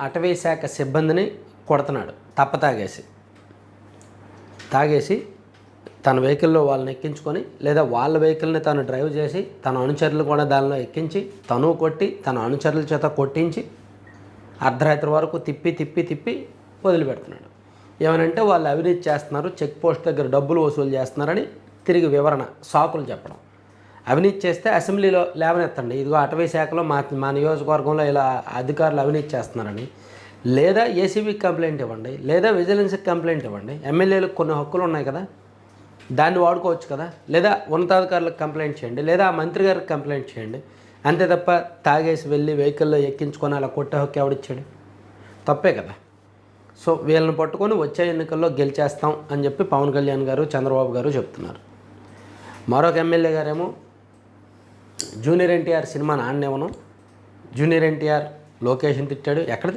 అటవీ శాఖ సిబ్బందిని కొడుతున్నాడు తాగేసి తన వెహికల్లో వాళ్ళని ఎక్కించుకొని లేదా వాళ్ళ వెహికల్ని తను డ్రైవ్ చేసి తన అనుచరులు కూడా దానిలో ఎక్కించి తను కొట్టి తన అనుచరుల చేత కొట్టించి అర్ధరాత్రి వరకు తిప్పి వదిలిపెడుతున్నాడు. ఏమనంటే వాళ్ళు అవినీతి చేస్తున్నారు, చెక్ పోస్ట్ దగ్గర డబ్బులు వసూలు చేస్తున్నారని తిరిగి వివరణ సాకులు చెప్పడం. అవినీతి చేస్తే అసెంబ్లీలో లేవనెత్తండి, ఇదిగో అటవీ శాఖలో మా నియోజకవర్గంలో ఇలా అధికారులు అవినీతి చేస్తున్నారని, లేదా ఏసీబీకి కంప్లైంట్ ఇవ్వండి, లేదా విజిలెన్స్కి కంప్లైంట్ ఇవ్వండి. ఎమ్మెల్యేలకు కొన్ని హక్కులు ఉన్నాయి కదా, దాన్ని వాడుకోవచ్చు కదా, లేదా ఉన్నతాధికారులకు కంప్లైంట్ చేయండి, లేదా ఆ మంత్రి గారికి కంప్లైంట్ చేయండి. అంతే తప్ప తాగేసి వెళ్ళి వెహికల్లో ఎక్కించుకొని అలా కొట్టే హక్కు ఎవడిచ్చాడు? తప్పే కదా. సో వీళ్ళని పట్టుకొని వచ్చే ఎన్నికల్లో గెలిచేస్తాం అని చెప్పి పవన్ కళ్యాణ్ గారు చంద్రబాబు గారు చెప్తున్నారు. మరొక ఎమ్మెల్యే గారేమో జూనియర్ ఎన్టీఆర్ సినిమాని ఆడనివ్వను, జూనియర్ ఎన్టీఆర్ లొకేషన్ తిట్టాడు. ఎక్కడ